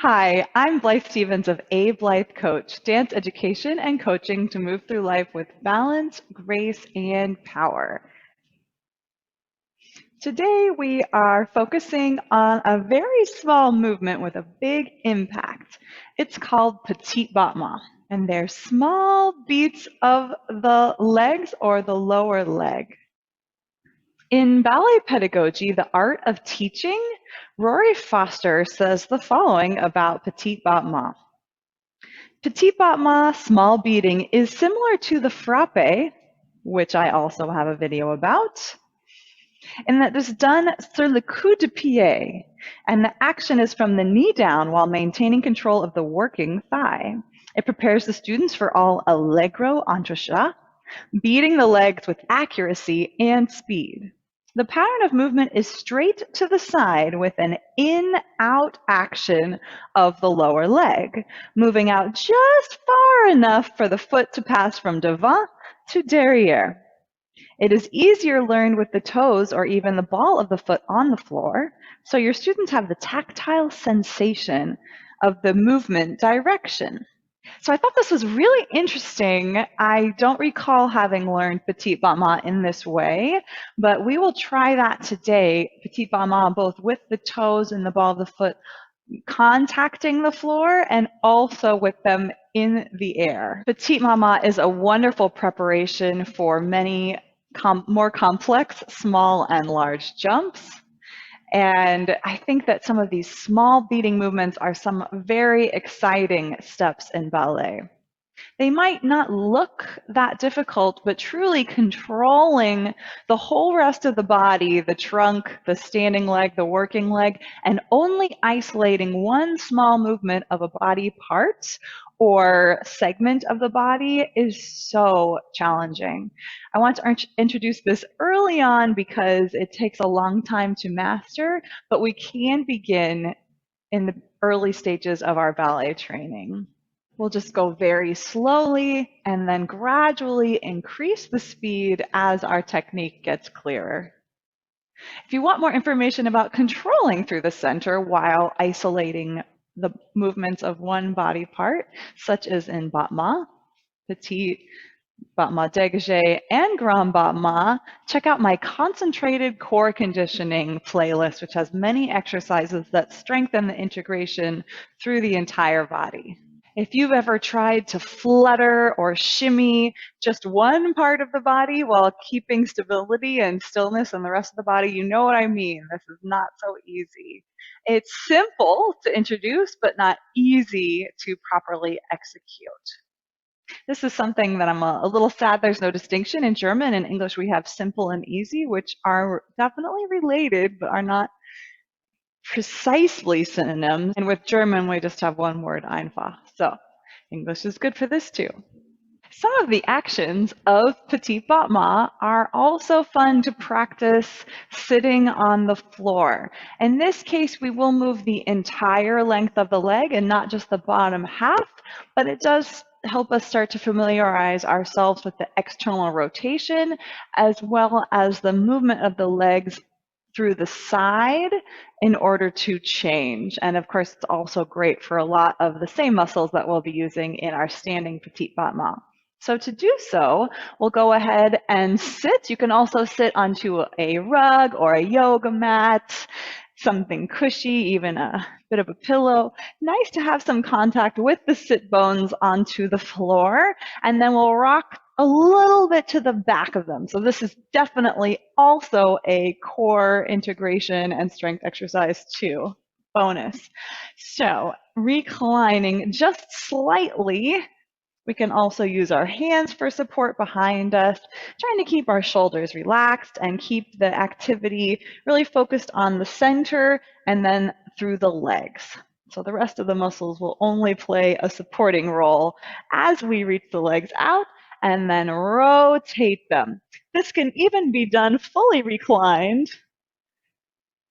Hi, I'm Blythe Stevens of A Blythe Coach, dance education and coaching to move through life with balance, grace, and power. Today we are focusing on a very small movement with a big impact. It's called Petit Battement, and they're small beats of the legs or the lower leg. In ballet pedagogy, the art of teaching, Rory Foster says the following about Petit Battement. Petit battement, small beating, is similar to the frappe, which I also have a video about, in that it's done sur le coup de pied, and the action is from the knee down while maintaining control of the working thigh. It prepares the students for all allegro entrechat, beating the legs with accuracy and speed. The pattern of movement is straight to the side with an in-out action of the lower leg, moving out just far enough for the foot to pass from devant to derrière. It is easier learned with the toes or even the ball of the foot on the floor, so your students have the tactile sensation of the movement direction. So I thought this was really interesting. I don't recall having learned Petit Battement in this way, but we will try that today. Petit Battement both with the toes and the ball of the foot contacting the floor and also with them in the air. Petit Battement is a wonderful preparation for many more complex small and large jumps. And I think that some of these small beating movements are some very exciting steps in ballet. They might not look that difficult, but truly controlling the whole rest of the body, the trunk, the standing leg, the working leg, and only isolating one small movement of a body part or segment of the body is so challenging. I want to introduce this early on because it takes a long time to master, but we can begin in the early stages of our ballet training. We'll just go very slowly and then gradually increase the speed as our technique gets clearer. If you want more information about controlling through the center while isolating the movements of one body part, such as in battement, petit battement dégagé, and grand battement, check out my concentrated core conditioning playlist, which has many exercises that strengthen the integration through the entire body. If you've ever tried to flutter or shimmy just one part of the body while keeping stability and stillness in the rest of the body, you know what I mean. This is not so easy. It's simple to introduce, but not easy to properly execute. This is something that I'm a little sad there's no distinction. In German and English, we have simple and easy, which are definitely related, but are not precisely synonyms. And with German, we just have one word, einfach. So English is good for this too. Some of the actions of Petit Battement are also fun to practice sitting on the floor. In this case, we will move the entire length of the leg and not just the bottom half, but it does help us start to familiarize ourselves with the external rotation as well as the movement of the legs through the side in order to change. And of course, it's also great for a lot of the same muscles that we'll be using in our standing Petit Battement. So to do so, we'll go ahead and sit. You can also sit onto a rug or a yoga mat, something cushy, even a bit of a pillow. Nice to have some contact with the sit bones onto the floor, and then we'll rock a little bit to the back of them. So this is definitely also a core integration and strength exercise too. Bonus. So reclining just slightly. We can also use our hands for support behind us, trying to keep our shoulders relaxed and keep the activity really focused on the center and then through the legs. So the rest of the muscles will only play a supporting role as we reach the legs out and then rotate them. This can even be done fully reclined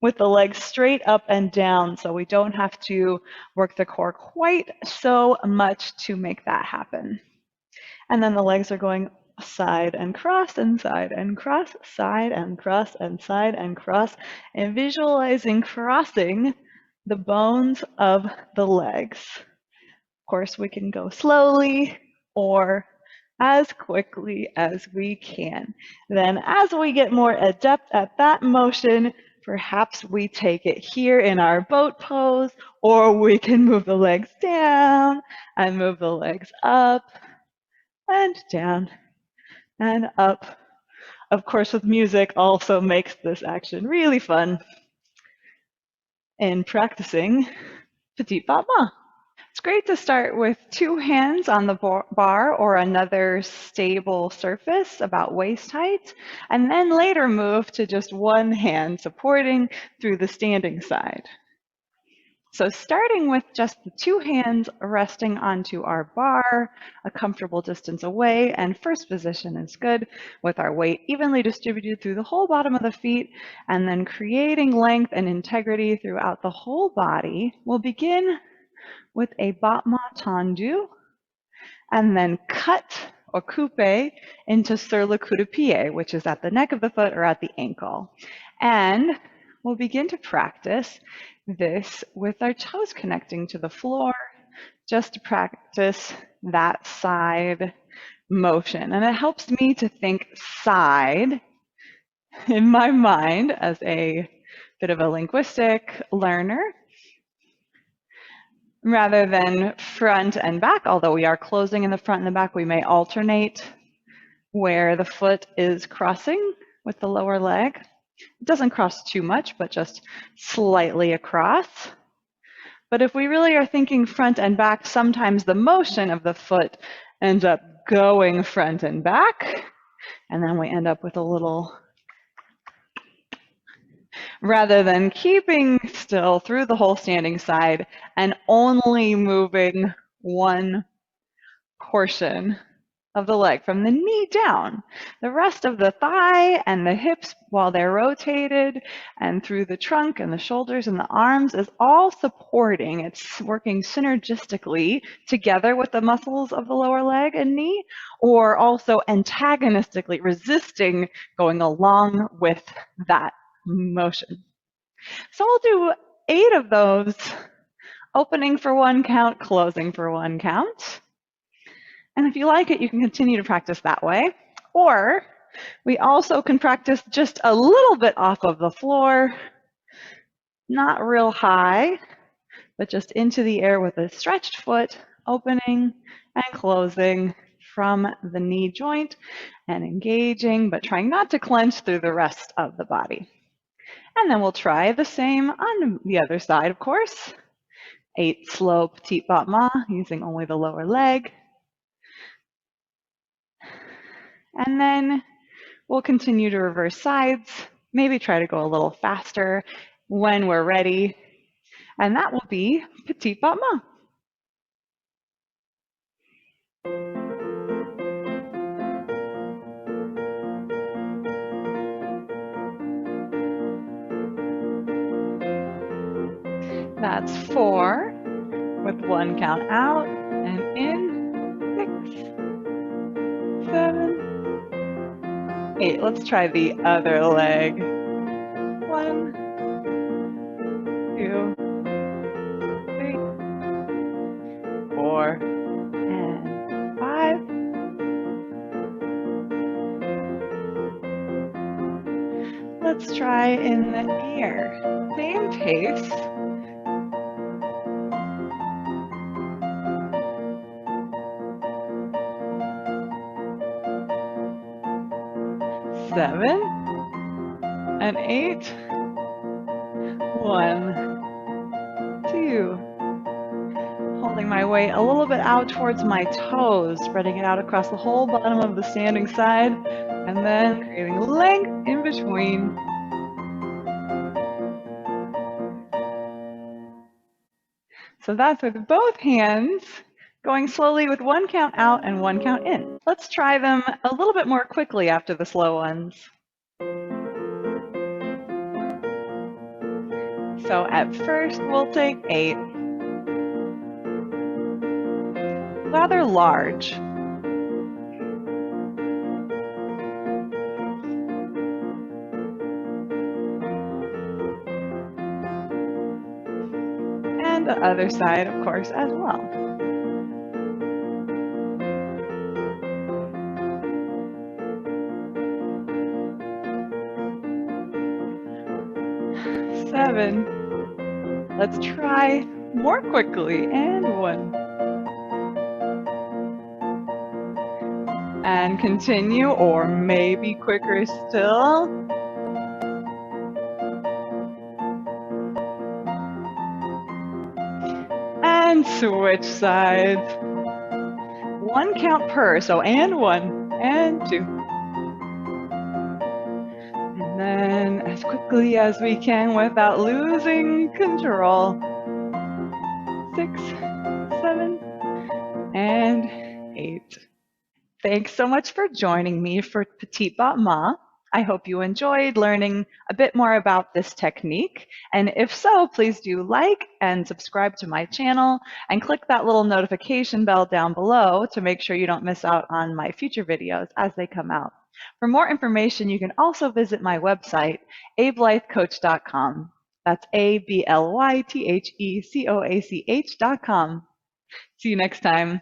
with the legs straight up and down, so we don't have to work the core quite so much to make that happen. And then the legs are going side and cross and side and cross, side and cross and side and cross, and visualizing crossing the bones of the legs. Of course, we can go slowly or as quickly as we can. Then as we get more adept at that motion, perhaps we take it here in our boat pose, or we can move the legs down and move the legs up and down and up. Of course, with music also makes this action really fun in practicing Petit Battement. It's great to start with two hands on the bar or another stable surface about waist height, and then later move to just one hand supporting through the standing side. So starting with just the two hands resting onto our bar, a comfortable distance away, and first position is good with our weight evenly distributed through the whole bottom of the feet, and then creating length and integrity throughout the whole body. We'll begin with a battement tendu, and then cut or coupe into sur le coup de pied, which is at the neck of the foot or at the ankle. And we'll begin to practice this with our toes connecting to the floor, just to practice that side motion. And it helps me to think side in my mind as a bit of a linguistic learner, rather than front and back. Although we are closing in the front and the back, we may alternate where the foot is crossing with the lower leg. It doesn't cross too much, but just slightly across. But if we really are thinking front and back, sometimes the motion of the foot ends up going front and back, and then we end up with a little, rather than keeping still through the whole standing side and only moving one portion of the leg from the knee down. The rest of the thigh and the hips, while they're rotated and through the trunk and the shoulders and the arms, is all supporting. It's working synergistically together with the muscles of the lower leg and knee, or also antagonistically resisting going along with that motion. So I'll do 8 of those, opening for one count, closing for one count. And if you like it, you can continue to practice that way. Or we also can practice just a little bit off of the floor, not real high, but just into the air with a stretched foot, opening and closing from the knee joint and engaging, but trying not to clench through the rest of the body. And then we'll try the same on the other side, of course. 8 slow petit battements using only the lower leg. And then we'll continue to reverse sides, maybe try to go a little faster when we're ready. And that will be Petit Battement. That's 4 with one count out and in. 6, 7, 8. Let's try the other leg. 1, 2, 3, 4, and 5. Let's try in the air. Same pace. 7 and 8. 1, 2. Holding my weight a little bit out towards my toes, spreading it out across the whole bottom of the standing side, and then creating length in between. So that's with both hands, going slowly with one count out and one count in. Let's try them a little bit more quickly after the slow ones. So at first, we'll take 8. Rather large. the other side, of course, as well. 7. Let's try more quickly, and 1. And continue, or maybe quicker still. And switch sides. 1 count per, so and 1, and 2. And then as quickly as we can without losing control. 6, 7, and 8. Thanks so much for joining me for Petit Battement. I hope you enjoyed learning a bit more about this technique. And if so, please do like and subscribe to my channel and click that little notification bell down below to make sure you don't miss out on my future videos as they come out. For more information, you can also visit my website, ablythecoach.com. That's ABLYTHECOACH.com. See you next time.